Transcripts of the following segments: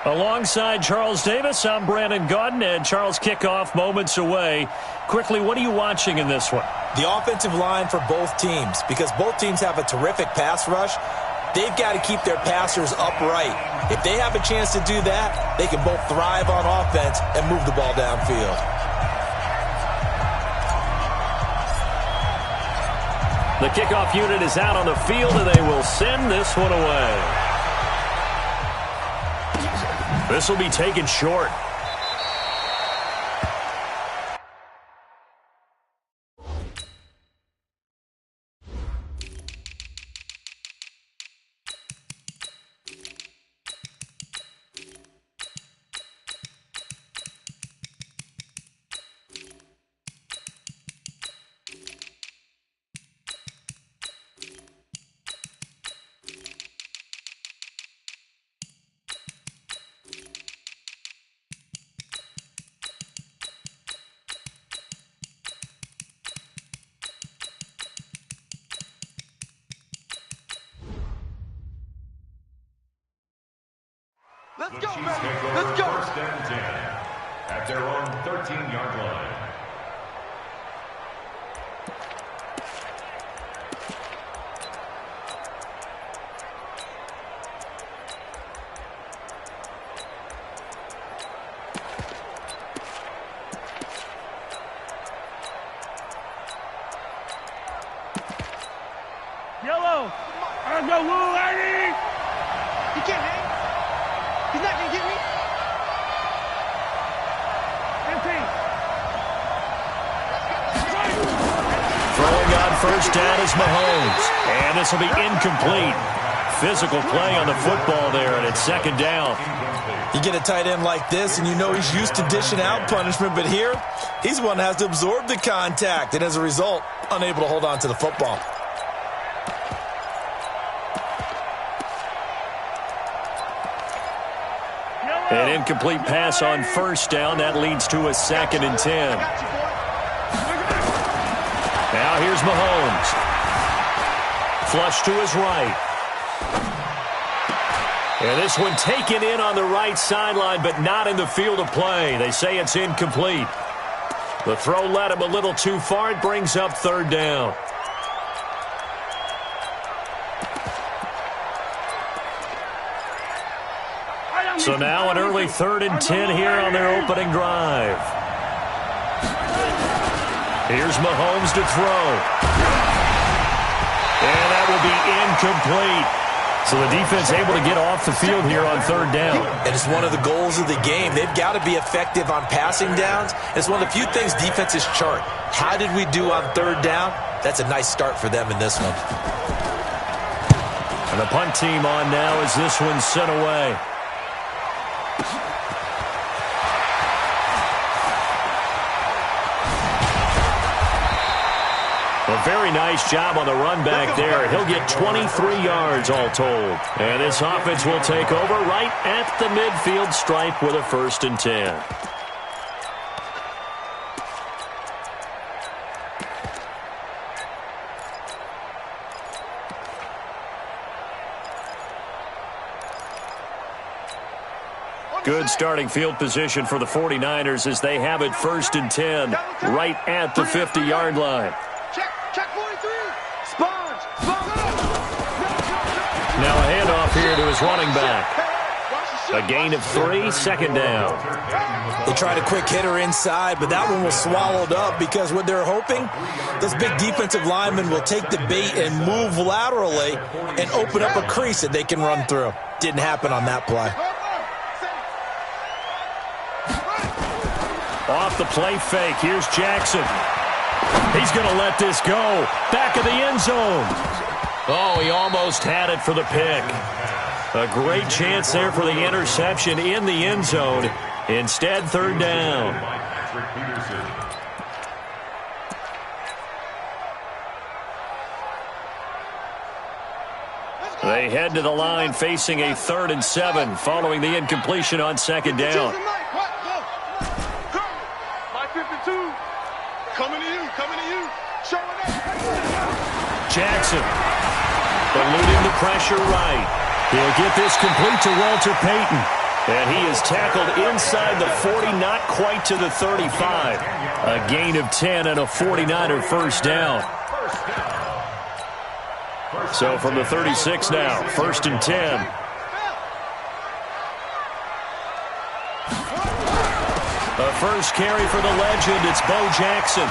Alongside Charles Davis, I'm Brandon Gaudin, and Charles, kickoff moments away. Quickly, what are you watching in this one? The offensive line for both teams, because both teams have a terrific pass rush. They've got to keep their passers upright. If they have a chance to do that, they can both thrive on offense and move the ball downfield. The kickoff unit is out on the field, and they will send this one away. This will be taken short. Let's go, man. Let's go. First and 10 at their own 13-yard line. Yellow. Let's go, Lou Lady. He can't hang. He's not going to get me. 15. Throwing on first down is Mahomes. And this will be incomplete. Physical play on the football there, and it's second down. You get a tight end like this, and you know he's used to dishing out punishment, but here, he's the one that has to absorb the contact, and as a result, unable to hold on to the football. An incomplete pass on first down. That leads to a second and 10. Now here's Mahomes. Flush to his right. And this one taken in on the right sideline, but not in the field of play. They say it's incomplete. The throw led him a little too far. It brings up third down. So now an early 3rd and 10 here on their opening drive. Here's Mahomes to throw. And that will be incomplete. So the defense able to get off the field here on third down. And it's one of the goals of the game. They've got to be effective on passing downs. It's one of the few things defenses chart. How did we do on third down? That's a nice start for them in this one. And the punt team on now as this one's sent away. A very nice job on the run back there. He'll get 23 yards all told. And this offense will take over right at the midfield stripe with a 1st and 10. Good starting field position for the 49ers as they have it 1st and 10 right at the 50-yard line. Check 43. Sponge. Now a handoff here to his running back. A gain of 3, second down. They tried a quick hitter inside, but that one was swallowed up because what they're hoping, this big defensive lineman will take the bait and move laterally and open up a crease that they can run through. Didn't happen on that play. Off the play fake, here's Jackson. He's going to let this go. Back of the end zone. Oh, he almost had it for the pick. A great chance there for the interception in the end zone. Instead, third down. They head to the line facing a 3rd and 7 following the incompletion on second down. Jackson eluding the pressure right. He'll get this complete to Walter Payton. And he is tackled inside the 40, not quite to the 35. A gain of 10 and a 49er first down. So from the 36 now, 1st and 10. The first carry for the legend, it's Bo Jackson.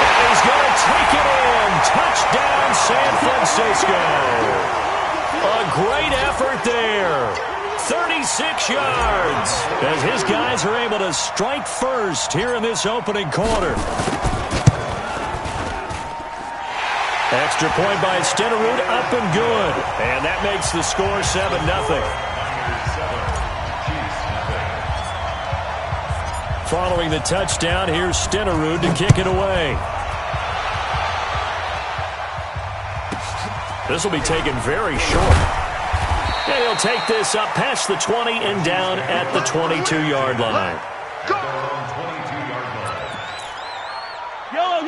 And he's going to take it in. Touchdown, San Francisco. A great effort there. 36 yards as his guys are able to strike first here in this opening quarter. Extra point by Stenerud, up and good. And that makes the score 7-0. Following the touchdown, here's Stenerud to kick it away. This will be taken very short. And he'll take this up past the 20 and down at the 22-yard line.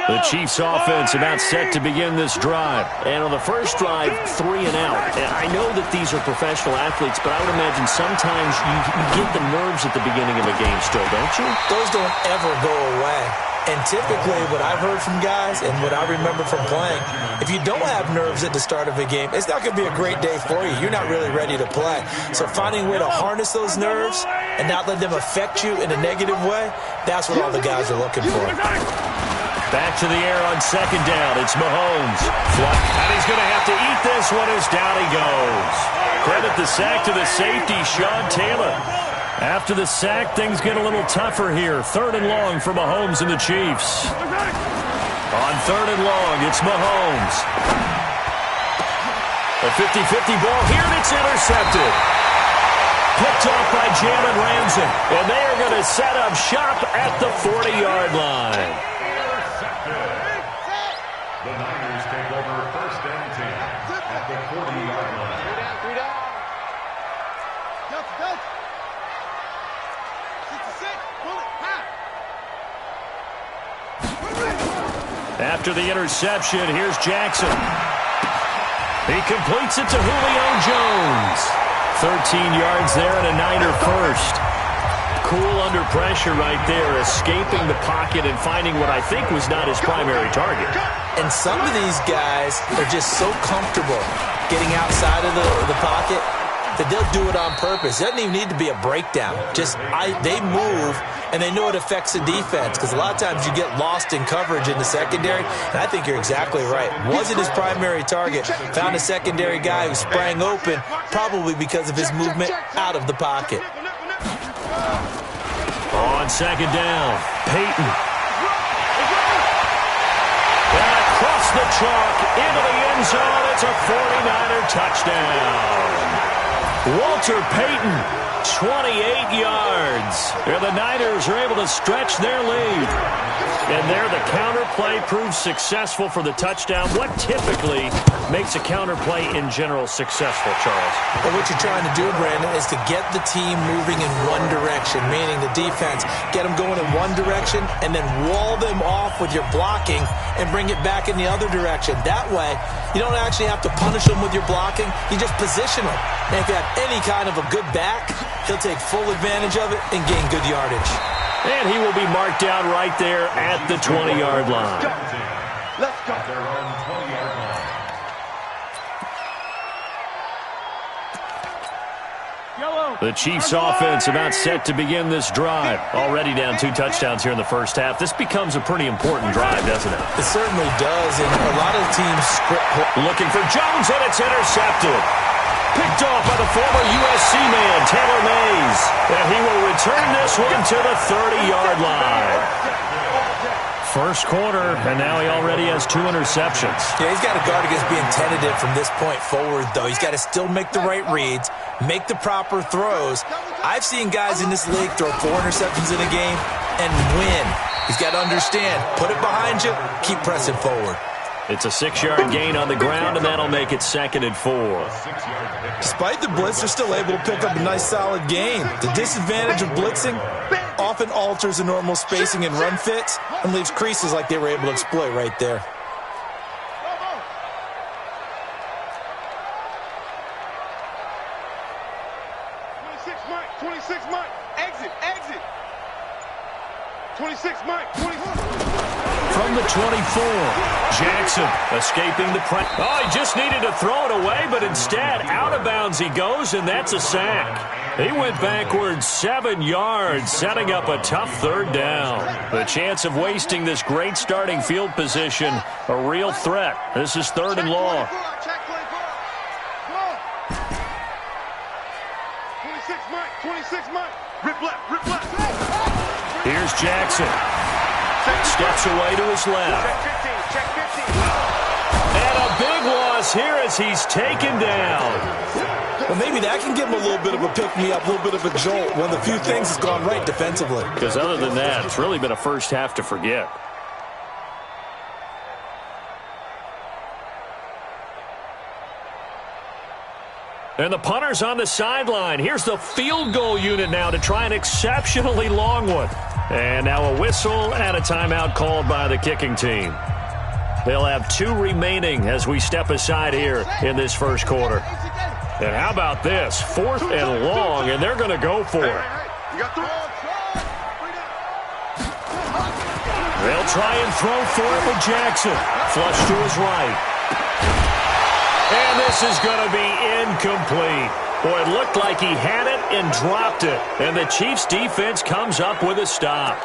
The Chiefs offense about set to begin this drive. And on the first drive, 3 and out. And I know that these are professional athletes, but I would imagine sometimes you get the nerves at the beginning of a game still, don't you? Those don't ever go away. And typically what I've heard from guys and what I remember from playing, if you don't have nerves at the start of a game, it's not going to be a great day for you. You're not really ready to play. So finding a way to harness those nerves and not let them affect you in a negative way, that's what all the guys are looking for. Back to the air on second down. It's Mahomes. And he's going to have to eat this one as down he goes. Credit the sack to the safety, Sean Taylor. After the sack, things get a little tougher here. 3rd and long for Mahomes and the Chiefs. On 3rd and long, it's Mahomes. A 50-50 ball here, and it's intercepted. Picked off by Jalen Ramsey. And they are going to set up shop at the 40-yard line. The Niners take over 1st and 10 at the 40-yard line. 3 down. Go. 66. Pull it. After the interception, here's Jackson. He completes it to Julio Jones. 13 yards there and a Niner first. Cool under pressure right there, escaping the pocket and finding what I think was not his primary target. And some of these guys are just so comfortable getting outside of the pocket that they'll do it on purpose. It doesn't even need to be a breakdown. They move, and they know it affects the defense because a lot of times you get lost in coverage in the secondary, and I think you're exactly right. Wasn't his primary target. Found a secondary guy who sprang open, probably because of his movement out of the pocket. On second down, Peyton. And across the chalk, into the end zone, it's a 49er touchdown. Walter Payton, 28 yards. And the Niners are able to stretch their lead. And there, the counter play proves successful for the touchdown. What typically makes a counter play in general successful, Charles? Well, what you're trying to do, Brandon, is to get the team moving in one direction, meaning the defense, get them going in one direction, and then wall them off with your blocking and bring it back in the other direction. That way, you don't actually have to punish them with your blocking. You just position them. And if you have any kind of a good back, he'll take full advantage of it and gain good yardage. And he will be marked down right there at the 20-yard line. Let's go. At their own 20-yard line. The Chiefs offense about set to begin this drive. Already down 2 touchdowns here in the first half. This becomes a pretty important drive, doesn't it? It certainly does, and a lot of teams script. Looking for Jones, and it's intercepted. Picked off by the former USC man, Taylor Mays. And he will return this one to the 30-yard line. First quarter, and now he already has 2 interceptions. Yeah, he's got to guard against being tentative from this point forward, though. He's got to still make the right reads, make the proper throws. I've seen guys in this league throw 4 interceptions in a game and win. He's got to understand, put it behind you, keep pressing forward. It's a 6-yard gain on the ground, and that'll make it 2nd and 4. Despite the blitz, they're still able to pick up a nice, solid gain. The disadvantage of blitzing often alters the normal spacing and run fits and leaves creases like they were able to exploit right there. Mike. 26, Mike. Exit, exit. 26, Mike. 26. From the 24, Jackson escaping the press. Oh, he just needed to throw it away, but instead, out of bounds he goes, and that's a sack. He went backwards 7 yards, setting up a tough third down. The chance of wasting this great starting field position, a real threat. This is 3rd and long. 26, Mike. 26, Mike. Rip left, rip left. Here's Jackson. Steps away to his left. Check 15. And a big loss here as he's taken down. Well, maybe that can give him a little bit of a pick-me-up, a little bit of a jolt. One of the few things has gone right defensively. Because other than that, it's really been a first half to forget. And the punter's on the sideline. Here's the field goal unit now to try an exceptionally long one. And now a whistle and a timeout called by the kicking team. They'll have 2 remaining as we step aside here in this first quarter. And how about this? 4th and long, and they're going to go for it. They'll try and throw for it with Jackson. Flush to his right. And this is going to be incomplete. Boy, it looked like he had it and dropped it. And the Chiefs' defense comes up with a stop.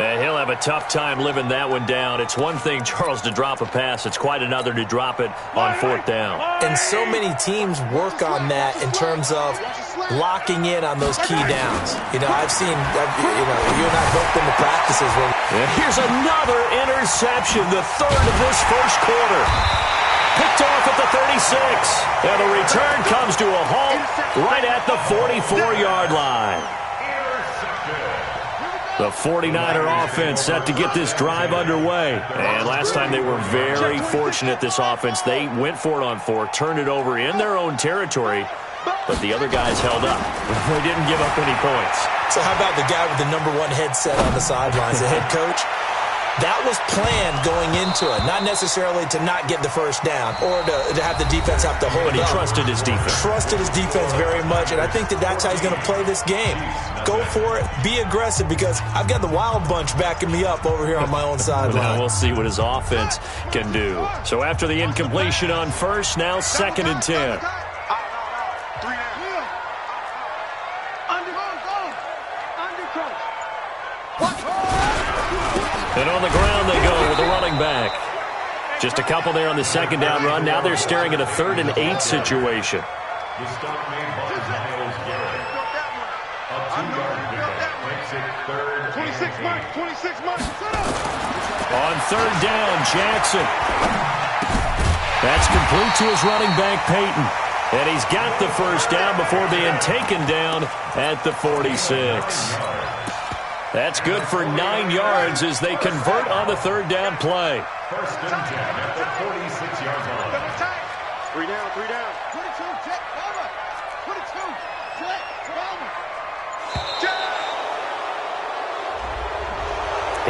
And he'll have a tough time living that one down. It's one thing, Charles, to drop a pass. It's quite another to drop it on 4th down. And so many teams work on that in terms of locking in on those key downs. You know, I've seen, you and I both been to practices. And here's another interception, the 3rd of this first quarter. Picked off at the 36. And the return comes to a halt right at the 44-yard line. The 49er offense set to get this drive underway. And last time they were very fortunate, this offense. They went for it on 4, turned it over in their own territory, but the other guys held up. They didn't give up any points. So how about the guy with the #1 headset on the sidelines, the head coach? That was planned going into it, not necessarily to not get the first down or to have the defense have to hold up. But he trusted his defense. Trusted his defense very much, and I think that's how he's going to play this game. Go for it. Be aggressive, because I've got the Wild Bunch backing me up over here on my own sideline. Now we'll see what his offense can do. So after the incompletion on first, now 2nd and 10. And on the ground they go with the running back. Just a couple there on the 2nd down run. Now they're staring at a 3rd and 8 situation. The stop made by Myles Garrett. A 2-yard pickup makes it 3rd. 26, Mike. 26, Mike. On 3rd down, Jackson. That's complete to his running back, Peyton. And he's got the first down before being taken down at the 46. That's good for 9 yards as they convert on the 3rd down play. 1st and 10 at the 46-yard line. 3 down, 3 down. 22, check, cover. 22, check, cover.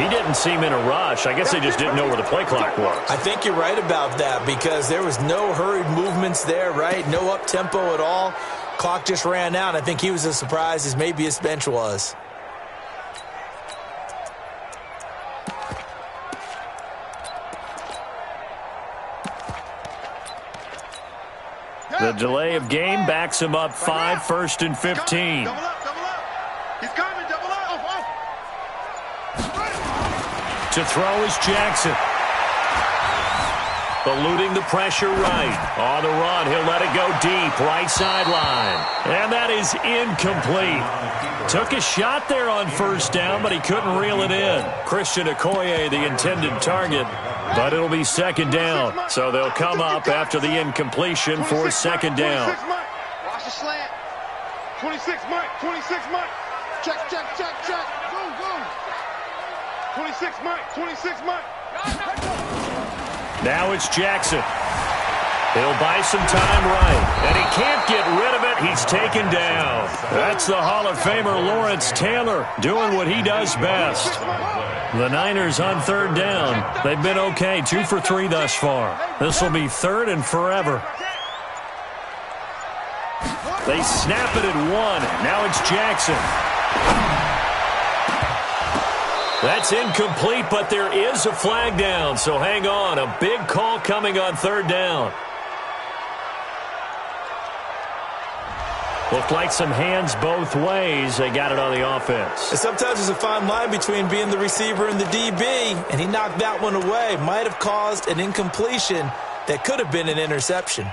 He didn't seem in a rush. I guess they just didn't know where the play clock was. I think you're right about that, because there was no hurried movements there, right? No up-tempo at all. Clock just ran out. I think he was as surprised as maybe his bench was. The delay of game backs him up 5, 1st and 15. Double up, double up. He's coming, double up. To throw is Jackson. Eluding the pressure right. On the run, he'll let it go deep, right sideline. And that is incomplete. Took a shot there on 1st down, but he couldn't reel it in. Christian Okoye, the intended target, but it'll be 2nd down. So they'll come up after the incompletion for 2nd down. 26 Mike. Watch the slant. 26 Mike. 26 Mike. Check, check, check, check. Go, go. 26 Mike. 26 Mike. Now it's Jackson. He'll buy some time right, and he can't get rid of it. He's taken down. That's the Hall of Famer Lawrence Taylor doing what he does best. The Niners on 3rd down. They've been okay, 2 for 3 thus far. This will be 3rd and forever. They snap it at 1. Now it's Jackson. That's incomplete, but there is a flag down, so hang on. A big call coming on 3rd down. Looked like some hands both ways. They got it on the offense. And sometimes there's a fine line between being the receiver and the DB, and he knocked that one away. Might have caused an incompletion that could have been an interception.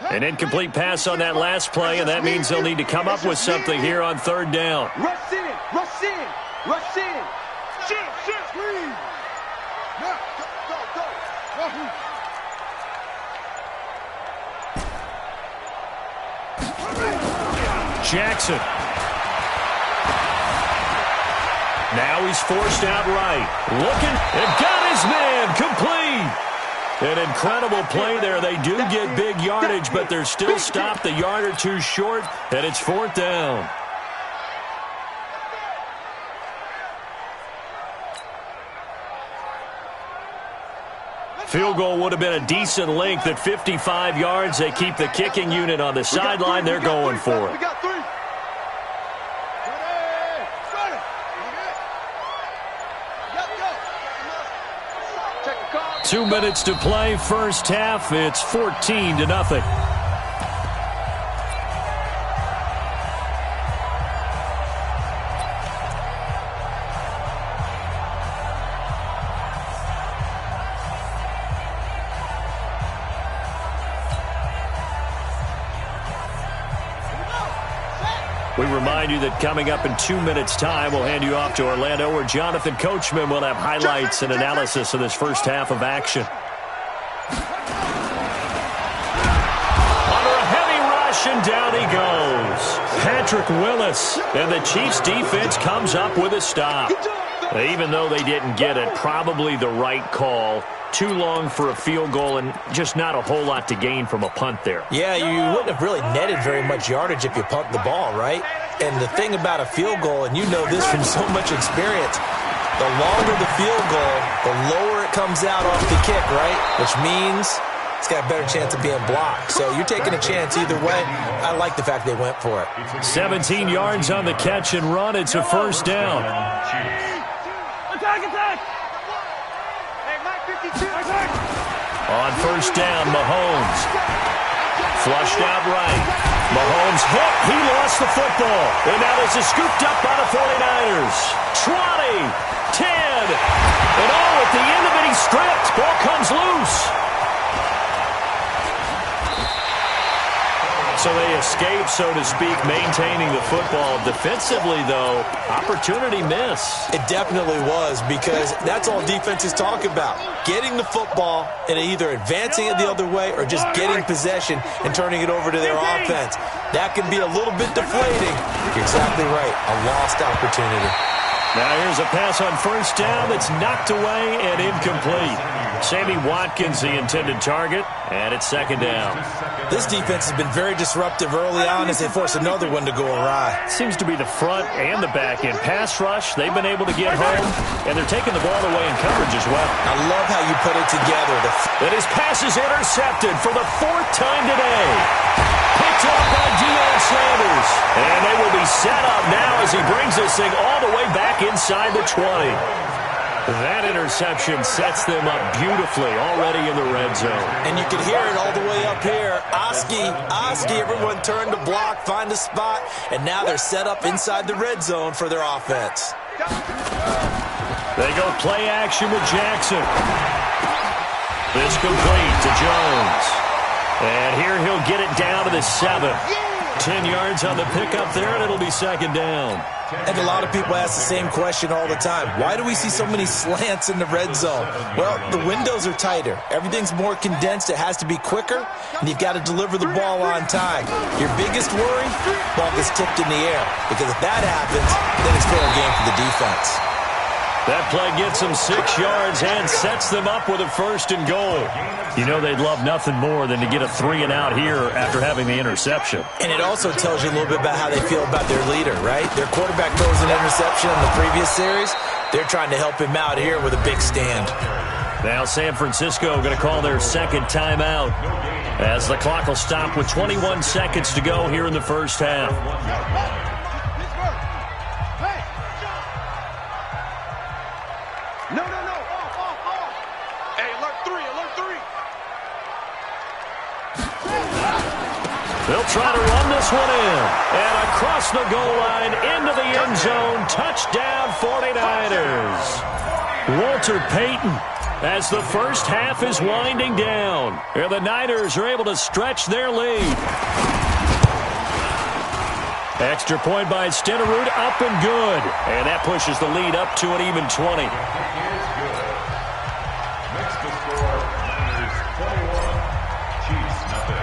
An incomplete pass on that last play, and that means they'll need to come up with something here on 3rd down. Rush in, rush in, rush in. Shit, squeeze. Now, go. Jackson. Now he's forced out right. Looking, and got his man, complete. An incredible play there. They do get big yardage, but they're still stopped a yard or two short, and it's 4th down. Field goal would have been a decent length at 55 yards. They keep the kicking unit on the sideline. They're going for it. We got 3. Ready. 2 minutes to play, first half. It's 14-0. We remind you that coming up in 2 minutes' time, we'll hand you off to Orlando, where Jonathan Coachman will have highlights and analysis of this first half of action. Under a heavy rush, and down he goes. Patrick Willis, and the Chiefs' defense comes up with a stop. Even though they didn't get it, probably the right call. Too long for a field goal and just not a whole lot to gain from a punt there. Yeah, you wouldn't have really netted very much yardage if you pumped the ball, right? And the thing about a field goal, and you know this from so much experience, the longer the field goal, the lower it comes out off the kick, right? Which means it's got a better chance of being blocked. So you're taking a chance either way. I like the fact they went for it. 17 yards on the catch and run. It's a first down. Attack! Hey, Mike 52. On first down, Mahomes. Flushed out right. Mahomes hit. He lost the football. And now this is scooped up by the 49ers. 20, 10. And at the end of it, he's stripped. Ball comes loose. So they escape, so to speak, maintaining the football. Defensively, though, opportunity miss. It definitely was, because that's all defenses talk about. Getting the football and either advancing it the other way or just getting possession and turning it over to their offense. That can be a little bit deflating. You're exactly right. A lost opportunity. Now here's a pass on first down that's knocked away and incomplete. Sammy Watkins, the intended target, and it's second down. This defense has been very disruptive early on as they force another one to go awry. Seems to be the front and the back end. Pass rush, they've been able to get home, and they're taking the ball away in coverage as well. I love how you put it together. And his pass is intercepted for the 4th time today. Picked up by Deion Sanders. And they will be set up now as he brings this thing all the way back inside the 20. That interception sets them up beautifully already in the red zone. And you can hear it all the way up here. Oski, everyone turned to block, find a spot, and now they're set up inside the red zone for their offense. They go play action with Jackson. This complete to Jones. And here he'll get it down to the 7. 10 yards on the pickup there, and it'll be second down. And a lot of people ask the same question all the time. Why do we see so many slants in the red zone? Well, the windows are tighter. Everything's more condensed. It has to be quicker, and you've got to deliver the ball on time. Your biggest worry, ball gets tipped in the air. Because if that happens, then it's fair game for the defense. That play gets them 6 yards and sets them up with a 1st and goal. You know they'd love nothing more than to get a 3-and-out here after having the interception. And it also tells you a little bit about how they feel about their leader, right? Their quarterback throws an interception in the previous series. They're trying to help him out here with a big stand. Now San Francisco going to call their second timeout as the clock will stop with 21 seconds to go here in the first half. No. Hey, alert three. They'll try to run this one in. And across the goal line into the end zone. Touchdown 49ers. Walter Payton as the first half is winding down. And the Niners are able to stretch their lead. Extra point by Stenerud, up and good. And that pushes the lead up to an even 20.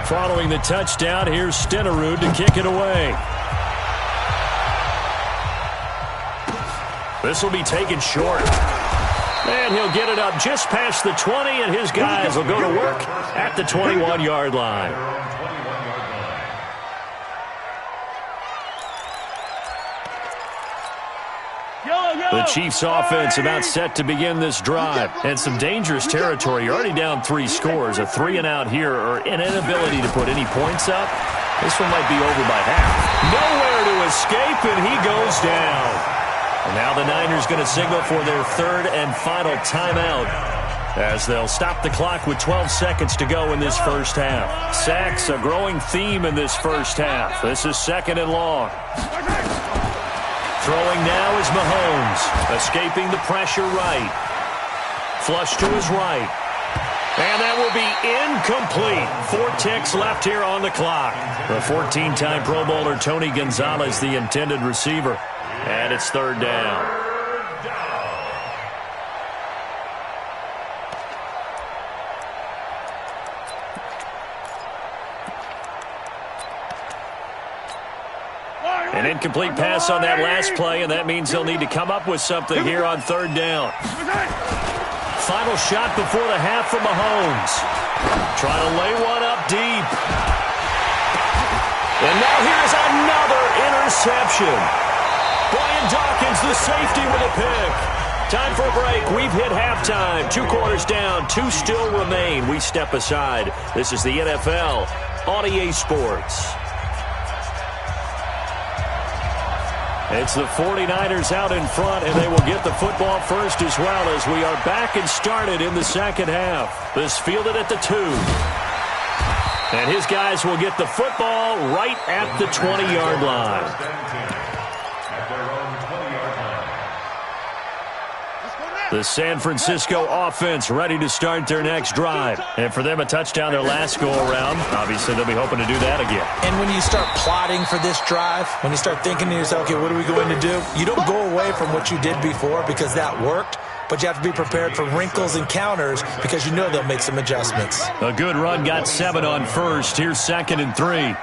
Following the touchdown, here's Stenerud to kick it away. This will be taken short. And he'll get it up just past the 20, and his guys will go to work at the 21-yard line. The Chiefs' offense about set to begin this drive. And some dangerous territory. You're already down 3 scores. A 3-and-out here or an inability to put any points up. This one might be over by half. Nowhere to escape, and he goes down. And now the Niners going to signal for their third and final timeout as they'll stop the clock with 12 seconds to go in this first half. Sacks, a growing theme in this first half. This is second and long. Throwing now is Mahomes, escaping the pressure right. Flush to his right. And that will be incomplete. 4 ticks left here on the clock. The 14-time Pro Bowler Tony Gonzalez, the intended receiver. And it's third down. An incomplete pass on that last play, and that means they'll need to come up with something here on third down. Final shot before the half from Mahomes. Trying to lay one up deep. And now here's another interception. Brian Dawkins, the safety, with a pick. Time for a break. We've hit halftime. 2 quarters down. 2 still remain. We step aside. This is the NFL on EA Sports. It's the 49ers out in front, and they will get the football first as well as we are back and started in the second half. This fielded at the 2. And his guys will get the football right at the 20-yard line. The San Francisco offense ready to start their next drive. And for them, a touchdown their last go-around. Obviously, they'll be hoping to do that again. And when you start plotting for this drive, when you start thinking to yourself, okay, what are we going to do? You don't go away from what you did before because that worked, but you have to be prepared for wrinkles and counters because you know they'll make some adjustments. A good run got 7 on first. Here's 2nd and 3.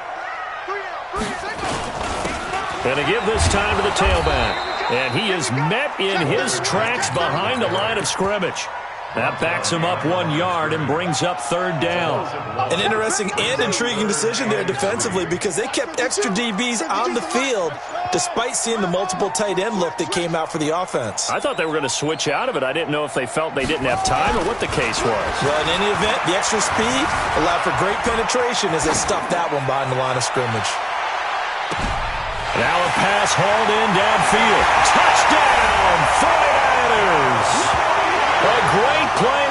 And to give this time to the tailback. And he is met in his tracks behind the line of scrimmage. That backs him up 1 yard and brings up third down. An interesting and intriguing decision there defensively because they kept extra DBs on the field despite seeing the multiple tight end look that came out for the offense. I thought they were going to switch out of it. I didn't know if they felt they didn't have time or what the case was. Well, in any event, the extra speed allowed for great penetration as they stuffed that one behind the line of scrimmage. Now a pass hauled in downfield. Touchdown, 49ers! A great play